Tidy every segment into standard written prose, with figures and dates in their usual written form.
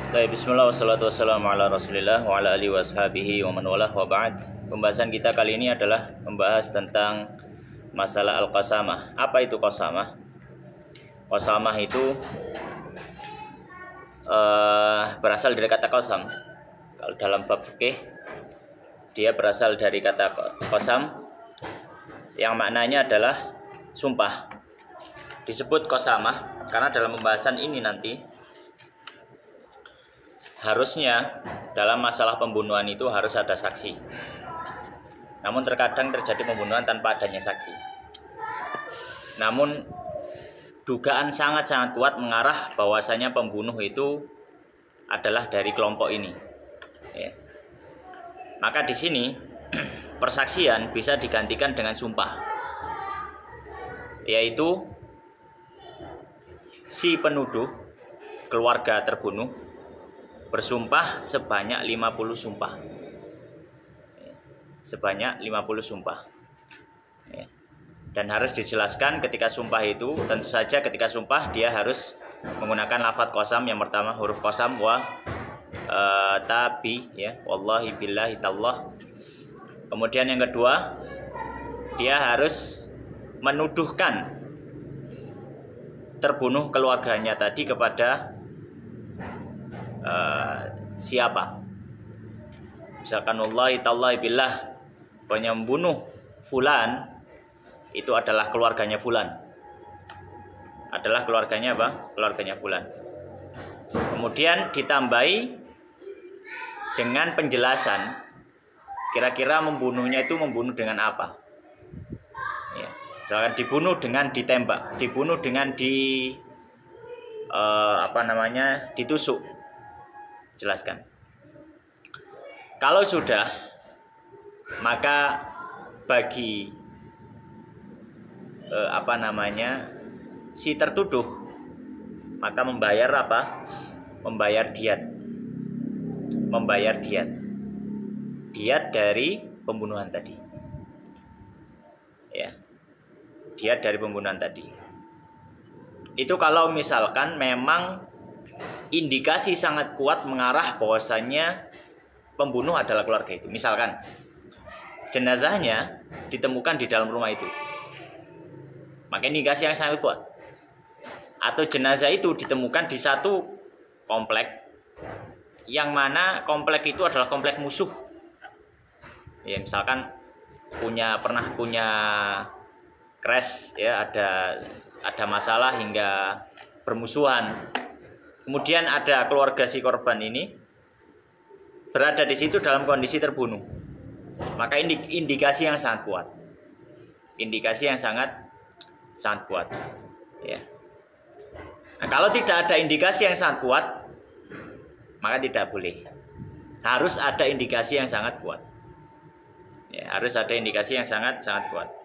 Baik, bismillah wassalatu wassalamu ala rasulillah wa ala alihi washabihi wa man walah wa ba'd. Pembahasan kita kali ini adalah membahas tentang masalah al-qasamah. Apa itu qasamah? Qasamah itu berasal dari kata qasam. Kalau dalam bab fikih dia berasal dari kata qasam yang maknanya adalah sumpah. Disebut qasamah karena dalam pembahasan ini nanti harusnya dalam masalah pembunuhan itu harus ada saksi. Namun terkadang terjadi pembunuhan tanpa adanya saksi. Namun dugaan sangat-sangat kuat mengarah bahwasanya pembunuh itu adalah dari kelompok ini. Ya. Maka di sini persaksian bisa digantikan dengan sumpah, yaitu si penuduh, keluarga terbunuh, bersumpah sebanyak 50 sumpah. Sebanyak 50 sumpah. Dan harus dijelaskan ketika sumpah itu, tentu saja ketika sumpah dia harus menggunakan lafadz qasam. Yang pertama huruf qasam wa tabi, ya, wallahi billahi tallah. Kemudian yang kedua, dia harus menuduhkan terbunuh keluarganya tadi kepada siapa. Misalkan wallahi tallahi billah, penyembunuh fulan itu adalah keluarganya fulan. Adalah keluarganya apa? Keluarganya fulan. Kemudian ditambahi dengan penjelasan kira-kira membunuhnya itu membunuh dengan apa. Ya. Misalkan dibunuh dengan ditembak, dibunuh dengan ditusuk. Jelaskan. Kalau sudah, maka bagi si tertuduh maka membayar apa? Membayar diat. Membayar diat. Diat dari pembunuhan tadi. Ya. Diat dari pembunuhan tadi. Itu kalau misalkan memang indikasi sangat kuat mengarah bahwasannya pembunuh adalah keluarga itu. Misalkan jenazahnya ditemukan di dalam rumah itu, maka indikasi yang sangat kuat. Atau jenazah itu ditemukan di satu komplek, yang mana komplek itu adalah komplek musuh. Ya, misalkan pernah punya crash, ya, ada masalah hingga bermusuhan. Kemudian ada keluarga si korban ini berada di situ dalam kondisi terbunuh. Maka indikasi yang sangat kuat. Indikasi yang sangat kuat. Ya. Nah, kalau tidak ada indikasi yang sangat kuat, maka tidak boleh. Harus ada indikasi yang sangat kuat. Ya, harus ada indikasi yang sangat kuat.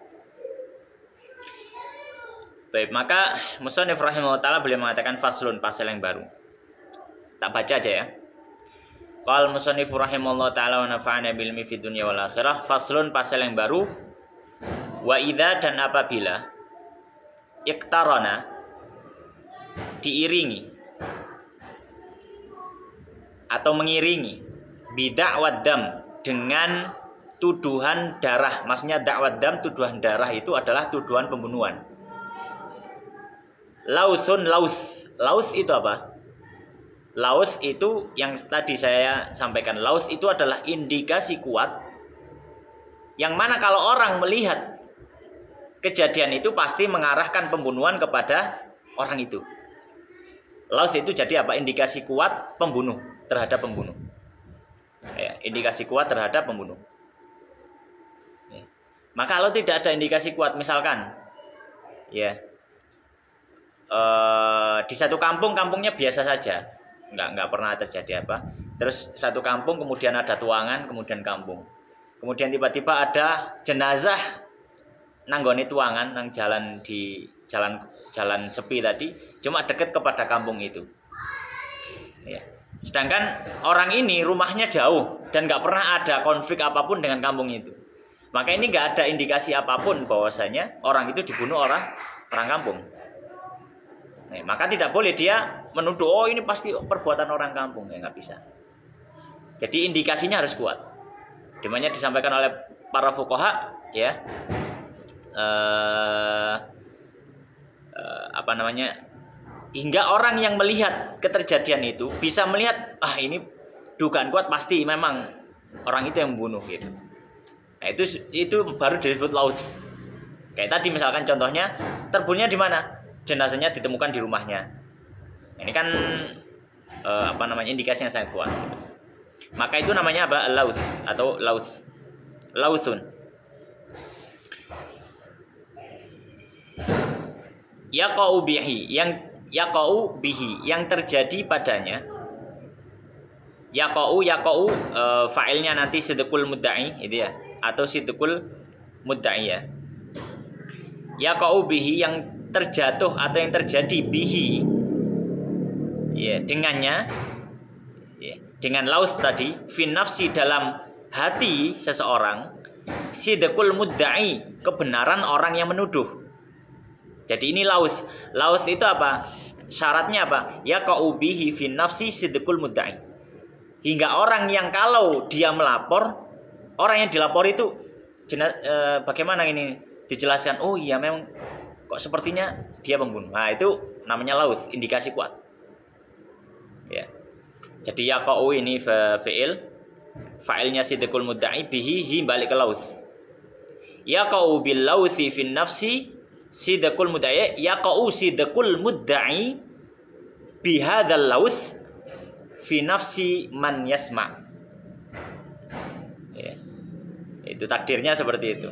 Baik, maka Musannif rahimahullah ta'ala beliau mengatakan faslun, pasal yang baru. Tak baca aja ya. Qal musannif rahimahullah ta'ala wa nafa'ana bil ilmi fid dunya wal akhirah. Faslun, pasal yang baru. Wa idza, dan apabila iqtarana, diiringi atau mengiringi bid'awad dam, dengan tuduhan darah. Maksudnya dakwad dam, tuduhan darah itu adalah tuduhan pembunuhan. Lauthun, laus itu apa? Laus itu yang tadi saya sampaikan. Laus itu adalah indikasi kuat yang mana kalau orang melihat kejadian itu pasti mengarahkan pembunuhan kepada orang itu. Laus itu jadi apa? Indikasi kuat pembunuh terhadap pembunuh. Ya, indikasi kuat terhadap pembunuh. Ya. Maka kalau tidak ada indikasi kuat, misalkan, ya, di satu kampungnya biasa saja, nggak pernah terjadi apa. Terus satu kampung kemudian ada tuangan, kemudian kampung, kemudian tiba-tiba ada jenazah nanggoni tuangan, nang jalan di jalan sepi tadi, cuma dekat kepada kampung itu. Ya. Sedangkan orang ini rumahnya jauh dan nggak pernah ada konflik apapun dengan kampung itu. Maka ini nggak ada indikasi apapun bahwasanya orang itu dibunuh orang kampung. Nah, maka tidak boleh dia menuduh oh ini pasti perbuatan orang kampung, ya nggak bisa. Jadi indikasinya harus kuat. Dimana disampaikan oleh para fuqaha ya apa namanya, hingga orang yang melihat keterjadian itu bisa melihat ini dugaan kuat pasti memang orang itu yang membunuh gitu. Nah, itu baru disebut laus. Kayak tadi misalkan contohnya terbunuhnya di mana? Jenazahnya ditemukan di rumahnya. Ini kan apa namanya, indikasi yang sangat kuat gitu. Maka itu namanya apa? Laus atau lausun. Yaqa'u bihi, yaqa'u bihi, yang terjadi padanya. Yaqa'u fa'ilnya nanti sidqul mudda'i itu ya, atau sidqul mudda'i ya. Yaqa'u bihi, yang terjatuh atau yang terjadi bihi ya, dengannya ya, dengan laus tadi, fi nafsi, dalam hati seseorang, sidqul mudda'i, kebenaran orang yang menuduh. Jadi ini laus. Laus itu apa? Syaratnya apa? Yaqa'u bihi fi nafsi sidqul mudda'i. Hingga orang yang kalau dia melapor, orang yang dilapor itu bagaimana ini dijelaskan, oh iya memang kok sepertinya dia pembunuh. Nah, itu namanya laus, indikasi kuat. Ya. Jadi yaqa'u ini fi'il, fa'ilnya sidqul mudda'i, bihi balik ke laus. Yaqa'u bil lausi fi nafsi sidqul mudda'i, yaqa'u sidqul mudda'i bihadzal laus fi nafsi man yasma. Ya. Itu takdirnya seperti itu.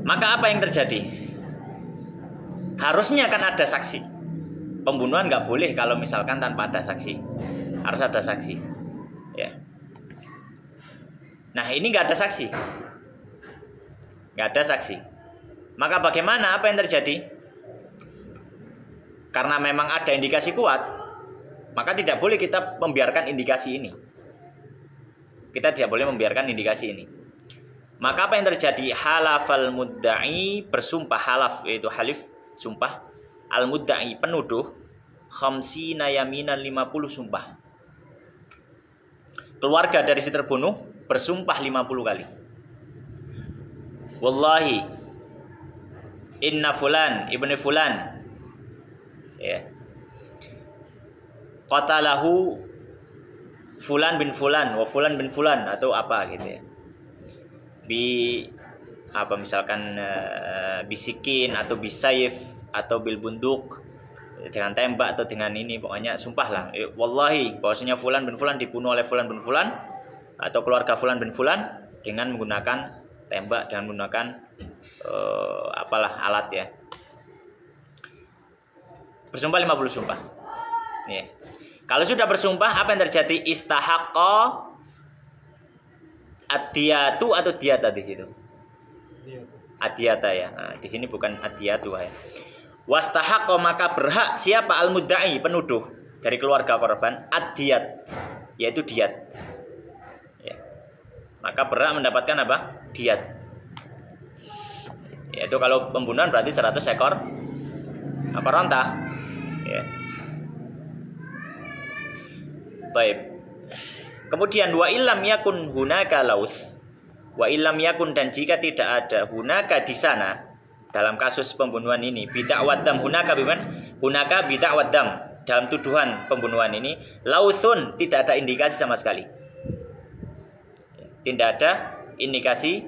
Maka apa yang terjadi? Harusnya kan ada saksi. Pembunuhan nggak boleh kalau misalkan tanpa ada saksi. Harus ada saksi. Ya. Nah, ini nggak ada saksi. Nggak ada saksi. Maka bagaimana? Apa yang terjadi? Karena memang ada indikasi kuat, maka tidak boleh kita membiarkan indikasi ini. Kita tidak boleh membiarkan indikasi ini. Maka apa yang terjadi? Halafal mudda'i, bersumpah. Halaf yaitu halif, sumpah. Al mudda'i, penuduh, khamsina yaminan, 50 sumpah. Keluarga dari si terbunuh bersumpah 50 kali. Wallahi inna fulan ibni fulan ya qatalahu fulan bin fulan wa fulan bin fulan, atau apa gitu ya, apa misalkan bisikin atau bisayif atau bil bunduk, dengan tembak atau dengan ini, pokoknya sumpah lah, wallahi bahwasanya fulan bin fulan dibunuh oleh fulan bin fulan atau keluarga fulan bin fulan dengan menggunakan tembak, dengan menggunakan apalah alat ya. Bersumpah 50 sumpah. Ya. Kalau sudah bersumpah, apa yang terjadi? Istahaqqa adiyatu atau diyata di situ. Adiyata ya. Nah, di sini bukan adiyatu ya. Wastahaqqa, maka berhak siapa? Al-mudda'i, penuduh dari keluarga korban, adiyat, yaitu diat. Ya. Maka berhak mendapatkan apa? Diat. Yaitu kalau pembunuhan berarti 100 ekor apa onta. Ya. Baik. Kemudian wa illam yakun hunaka laus. Wa illam yakun, dan jika tidak ada hunaka di sana dalam kasus pembunuhan ini, bid'awad dam, hunaka bid'awad dam, dalam tuduhan pembunuhan ini, lausun, tidak ada indikasi sama sekali. Tidak ada indikasi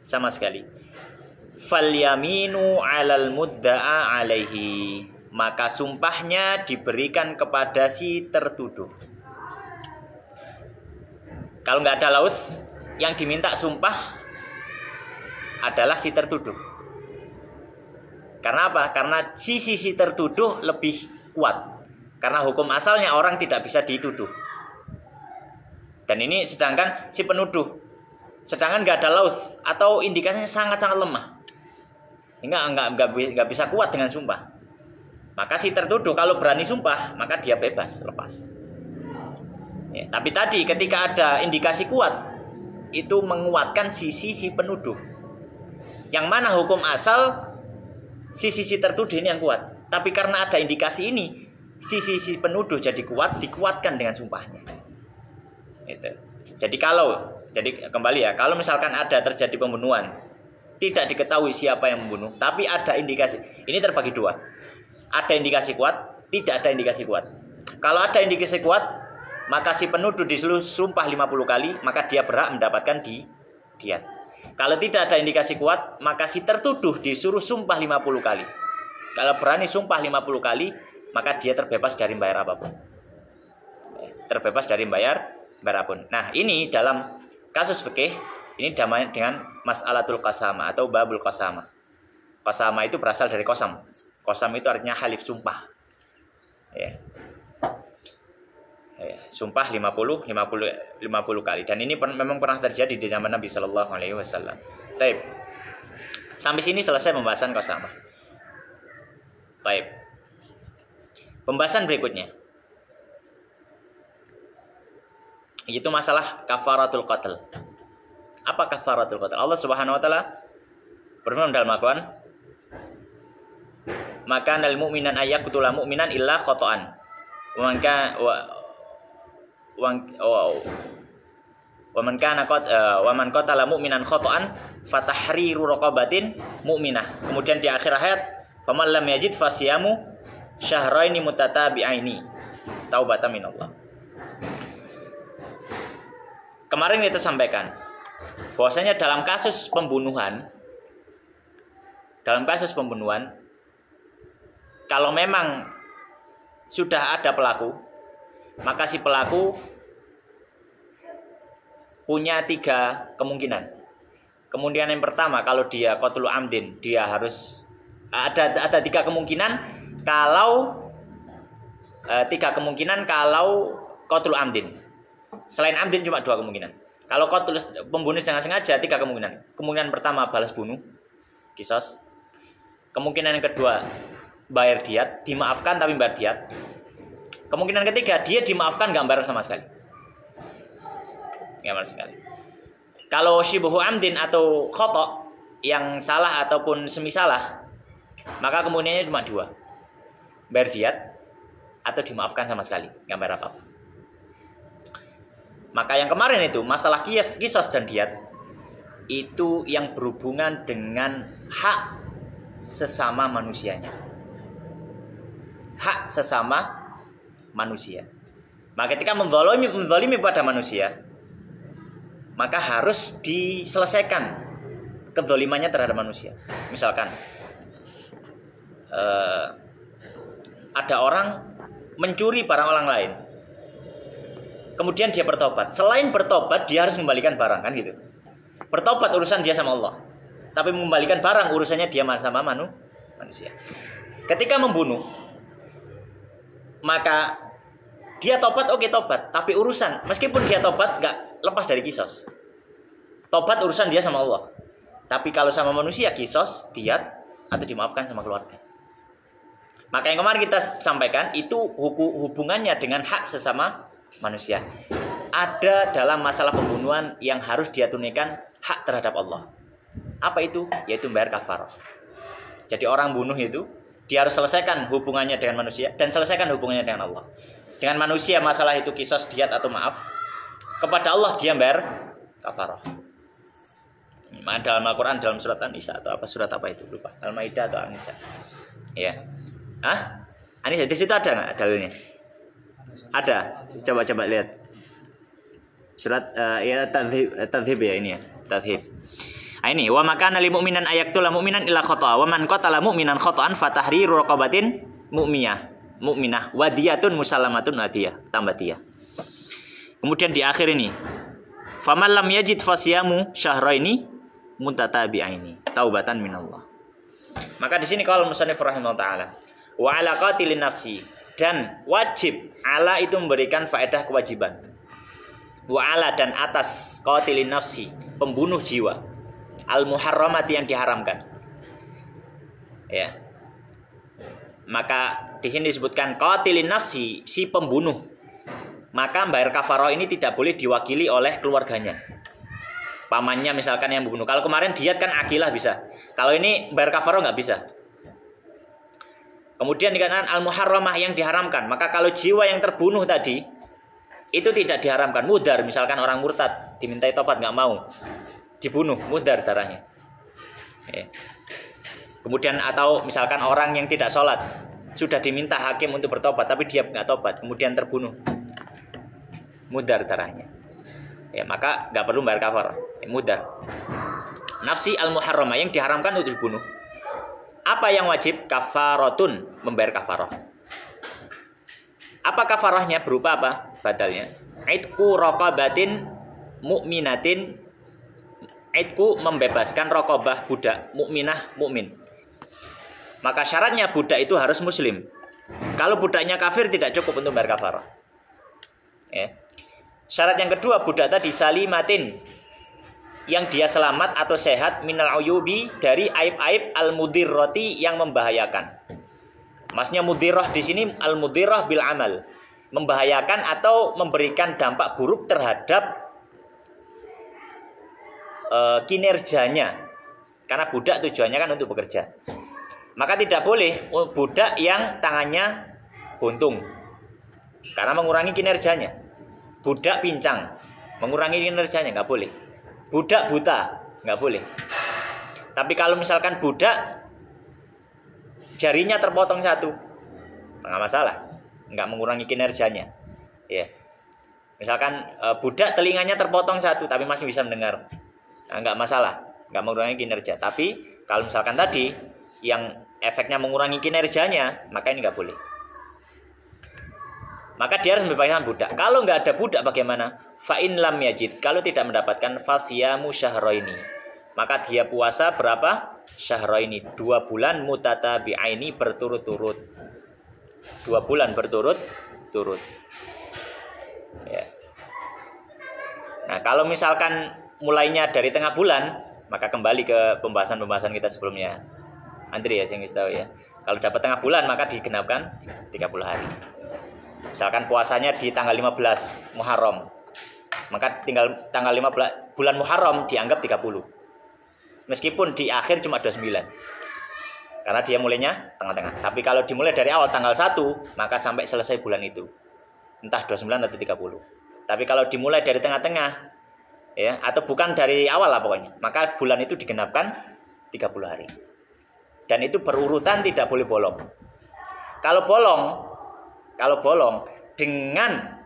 sama sekali. Fal yaminu 'alal mudda'a 'alaihi, maka sumpahnya diberikan kepada si tertuduh. Kalau nggak ada laus, yang diminta sumpah adalah si tertuduh. Karena apa? Karena si tertuduh lebih kuat. Karena hukum asalnya orang tidak bisa dituduh. Dan ini sedangkan si penuduh, sedangkan nggak ada laus atau indikasinya sangat-sangat lemah, nggak bisa kuat dengan sumpah. Maka si tertuduh kalau berani sumpah, maka dia bebas, lepas. Ya, tapi tadi ketika ada indikasi kuat, itu menguatkan sisi si penuduh. Yang mana hukum asal sisi tertuduh ini yang kuat. Tapi karena ada indikasi ini, sisi penuduh jadi kuat, dikuatkan dengan sumpahnya. Itu. Jadi kembali ya, kalau misalkan ada terjadi pembunuhan, tidak diketahui siapa yang membunuh, tapi ada indikasi. Ini terbagi dua. Ada indikasi kuat, tidak ada indikasi kuat. Kalau ada indikasi kuat, maka si penuduh disuruh sumpah 50 kali, maka dia berhak mendapatkan diyat. Kalau tidak ada indikasi kuat, maka si tertuduh disuruh sumpah 50 kali. Kalau berani sumpah 50 kali, maka dia terbebas dari membayar apapun. Terbebas dari membayar apapun. Nah, ini dalam kasus fikih, ini damai dengan mas'alatul qasama atau babul qasama. Qasama itu berasal dari qasam. Qasam itu artinya halif sumpah. Ya. Sumpah 50 kali. Dan ini memang pernah terjadi di zaman Nabi Shallallahu Alaihi Wasallam. Taib. Sampai sini selesai pembahasan qasama. Taib. Pembahasan berikutnya, itu masalah kafaratul qatl. Apa kafaratul qatl? Allah Subhanahu wa taala berfirman dalam Al-Qur'an, "Maka nal mu'minan ayyaqtula mu'minan illa khata'an. Wa man qatala mu'minan khata'an fatahriru raqabatin mu'minah." Kemudian di akhir ayat, "Faman lam yajid fasiyamu syahraini mutatabi'aini taubatan minallah." Kemarin kita sampaikan bahwasanya dalam kasus pembunuhan, kalau memang sudah ada pelaku, maka si pelaku punya 3 kemungkinan. Kemudian yang pertama, kalau dia qatlul amdin, dia harus ada 3 kemungkinan. Kalau 3 kemungkinan kalau qatlul amdin. Selain amdin cuma 2 kemungkinan. Kalau qatlul pembunuh dengan sengaja 3 kemungkinan. Kemungkinan pertama balas bunuh, qisas. Kemungkinan yang kedua bayar diyat, dimaafkan tapi bayar diyat. Kemungkinan ketiga dia dimaafkan enggak bayar sama sekali. Enggak bayar sekali. Kalau syibhu amdin atau khata' yang salah ataupun semisalah, maka kemungkinannya cuma 2. Bayar diyat atau dimaafkan sama sekali, enggak bayar apa-apa. Maka yang kemarin itu masalah qisas dan diyat itu yang berhubungan dengan hak sesama manusianya. Hak sesama manusia. Maka ketika menzalimi pada manusia, maka harus diselesaikan kezalimannya terhadap manusia. Misalkan ada orang mencuri barang orang lain, kemudian dia bertobat. Selain bertobat, dia harus mengembalikan barang, kan gitu. Bertobat urusan dia sama Allah, tapi mengembalikan barang urusannya dia sama manusia. Ketika membunuh, maka dia tobat, oke tobat, tapi urusan meskipun dia tobat gak lepas dari qisas. Tobat urusan dia sama Allah, tapi kalau sama manusia qisas, diyat atau dimaafkan sama keluarga. Maka yang kemarin kita sampaikan itu hubungannya dengan hak sesama manusia. Ada dalam masalah pembunuhan yang harus dia tunaikan hak terhadap Allah. Apa itu? Yaitu bayar kafarah. Jadi orang bunuh itu dia harus selesaikan hubungannya dengan manusia dan selesaikan hubungannya dengan Allah. Dengan manusia masalah itu qisas, diyat atau maaf. Kepada Allah dia bayar kafarah. Dalam Al-Qur'an dalam surat An-Nisa atau apa surat apa itu lupa. Al-Maidah atau An-Nisa. Ya. An-Nisa di situ ada enggak dalilnya? Ada. Coba lihat. Surat ya tadhib ya ini ya. Tadhib. Ini wa makana lil mu'minan ayaktula mu'minan illa khata wa man qatala mu'minan khata'an fatahriru raqabatin mu'minah wa diyatun musallamatun hadiyah tambah dia. Kemudian di akhir ini faman lam yajid fasiyamu syahraini mutatabi'aini taubatan minallah. Maka di sini kalau musannif rahimahullah taala wa ala qatilin nafsi, dan wajib ala itu memberikan faedah kewajiban. Wa ala dan atas qatilin nafsi, pembunuh jiwa, al muharramati yang diharamkan. Ya. Maka di sini disebutkan qatilin nafsi, si pembunuh. Maka bayar kafarah ini tidak boleh diwakili oleh keluarganya. Pamannya misalkan yang membunuh. Kalau kemarin diyat kan akilah bisa. Kalau ini bayar kafarah nggak bisa. Kemudian dikatakan al-muharramah yang diharamkan. Maka kalau jiwa yang terbunuh tadi itu tidak diharamkan. Mudar, misalkan orang murtad dimintai tobat nggak mau, dibunuh, mudar darahnya. Ya. Kemudian atau misalkan orang yang tidak sholat sudah diminta hakim untuk bertobat tapi dia nggak tobat, kemudian terbunuh, mudar darahnya. Ya, maka nggak perlu bayar kafarah. Ya, mudar. Nafsi al-muharramah yang diharamkan untuk dibunuh. Apa yang wajib? Kafaratun, membayar kafarah. Apa kafarahnya? Berupa apa? Badalnya. Aitku raqabatin mu'minatin. Aitku membebaskan raqabah budak, mukminah, mukmin. Maka syaratnya budak itu harus muslim. Kalau budaknya kafir tidak cukup untuk bayar kafarah. Ya. Syarat yang kedua, budak tadi salimatin, yang dia selamat atau sehat minal uyubi, dari aib-aib al-mudirrati, yang membahayakan. Maksudnya mudirrah di sini al-mudirrah bil amal, membahayakan atau memberikan dampak buruk terhadap kinerjanya. Karena budak tujuannya kan untuk bekerja. Maka tidak boleh budak yang tangannya buntung, karena mengurangi kinerjanya. Budak pincang, mengurangi kinerjanya, nggak boleh. Budak buta, nggak boleh. Tapi kalau misalkan budak jarinya terpotong satu, nggak masalah, nggak mengurangi kinerjanya. Ya, misalkan budak telinganya terpotong satu, tapi masih bisa mendengar, nah, nggak masalah, nggak mengurangi kinerja. Tapi kalau misalkan tadi yang efeknya mengurangi kinerjanya, maka ini nggak boleh. Maka dia harus membebaskan budak. Kalau nggak ada budak bagaimana? Fa'in lam yajid, kalau tidak mendapatkan fasyamu syahraini, maka dia puasa berapa? Syahraini, 2 bulan mutatabi'aini, berturut-turut. 2 bulan berturut-turut. Ya. Nah, kalau misalkan mulainya dari tengah bulan, maka kembali ke pembahasan-pembahasan kita sebelumnya. Andri ya, saya tahu ya. Kalau dapat tengah bulan maka digenapkan 30 hari. Misalkan puasanya di tanggal 15 Muharram, maka tinggal tanggal 15 bulan Muharram dianggap 30. Meskipun di akhir cuma 29. Karena dia mulainya tengah-tengah. Tapi kalau dimulai dari awal tanggal 1, maka sampai selesai bulan itu. Entah 29 atau 30. Tapi kalau dimulai dari tengah-tengah, ya, atau bukan dari awal lah pokoknya, maka bulan itu digenapkan 30 hari. Dan itu berurutan, tidak boleh bolong. Kalau bolong dengan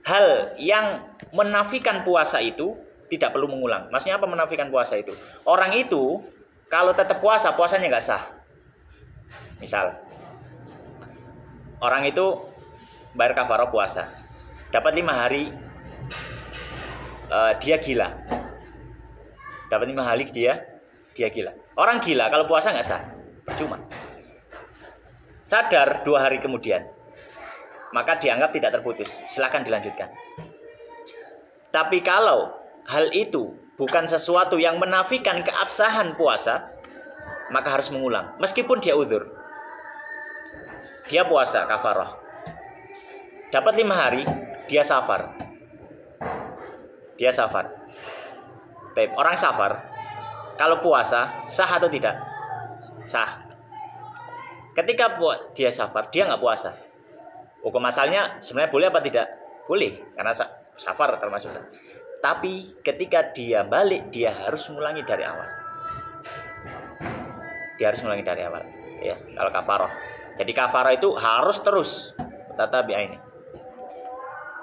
hal yang menafikan puasa itu tidak perlu mengulang. Maksudnya apa menafikan puasa itu? Orang itu kalau tetap puasa, puasanya nggak sah. Misal orang itu bayar kafarah puasa, dapat 5 hari, dia gila. Dapat 5 hari dia gila. Orang gila kalau puasa nggak sah, percuma. Sadar 2 hari kemudian, maka dianggap tidak terputus, silakan dilanjutkan. Tapi kalau hal itu bukan sesuatu yang menafikan keabsahan puasa, maka harus mengulang, meskipun dia uzur. Dia puasa kafarah, dapat 5 hari, dia safar. Orang safar kalau puasa sah atau tidak? Sah. Ketika dia safar, dia nggak puasa. Hukum asalnya sebenarnya boleh apa tidak? Boleh, karena safar termasuk. Tapi ketika dia balik, dia harus mengulangi dari awal. Ya, kalau kafarah. Jadi kafarah itu harus terus tatabi'aini.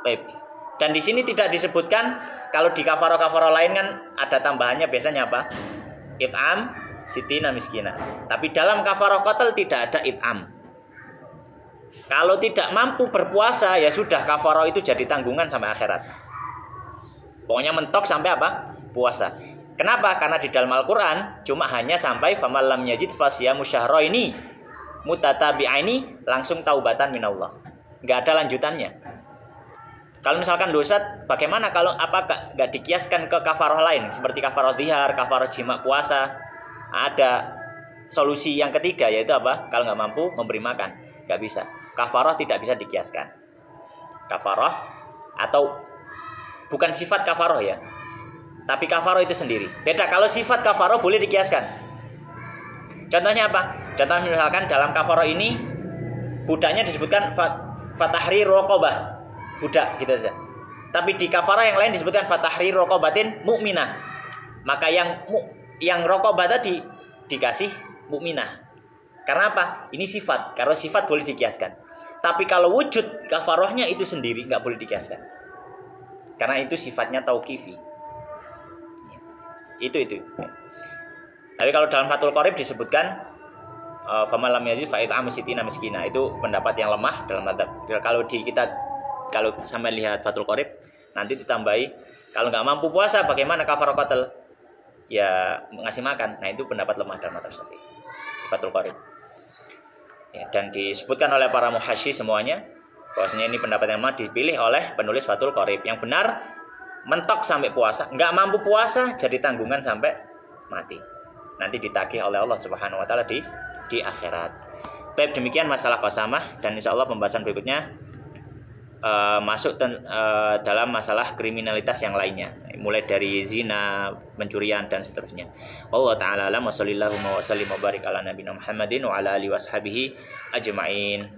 Baik. Dan di sini tidak disebutkan, kalau di kafarah-kafarah lain kan ada tambahannya biasanya apa? It'am sitina miskina. Tapi dalam kafarah qatl tidak ada it'am. Kalau tidak mampu berpuasa, ya sudah, kafarah itu jadi tanggungan sampai akhirat. Pokoknya mentok sampai apa? Puasa. Kenapa? Karena di dalam Al-Quran cuma hanya sampai faman lam yajid fasyamu syahraini mutatabi'aini, langsung taubatan minallah. Enggak ada lanjutannya. Kalau misalkan dosa, bagaimana kalau apakah enggak dikiaskan ke kafarah lain seperti kafarah dzihar, kafarah jima puasa? Ada solusi yang ketiga, yaitu apa? Kalau nggak mampu memberi makan, nggak bisa. Kafarah tidak bisa dikiaskan. Kafarah atau bukan sifat kafarah ya, tapi kafarah itu sendiri. Beda. Kalau sifat kafarah boleh dikiaskan. Contohnya apa? Contoh misalkan dalam kafarah ini budaknya disebutkan fatahri raqabah, budak gitu saja. Tapi di kafarah yang lain disebutkan fatahri raqabatin mukminah. Maka yang raqabah tadi dikasih mukminah. Karena apa? Ini sifat. Kalau sifat boleh dikiaskan. Tapi kalau wujud kafarahnya itu sendiri nggak boleh dikiaskan. Karena itu sifatnya tauqifi. Itu. Tapi kalau dalam Fathul Qorib disebutkan famalam yazid fa it'amu sitina miskina. Itu pendapat yang lemah dalam madzhab. Kalau sampai lihat Fathul Qorib nanti ditambahi kalau nggak mampu puasa bagaimana kafarah qatl? Ya ngasih makan. Nah, itu pendapat lemah dalam madzhab Syafi'i. Fathul Qorib. Ya, dan disebutkan oleh para muhasyi semuanya bahwasanya ini pendapat yang lemah dipilih oleh penulis Fathul Qorib. Yang benar mentok sampai puasa, nggak mampu puasa jadi tanggungan sampai mati. Nanti ditagih oleh Allah Subhanahu wa taala di akhirat. Baik, demikian masalah qasamah dan insyaallah pembahasan berikutnya masuk dalam masalah kriminalitas yang lainnya, mulai dari zina, pencurian dan seterusnya. Allah taala alam wa sallallahu wa sallim wa barik ala nabiyina Muhammadin wa ala alihi washabihi ajmain.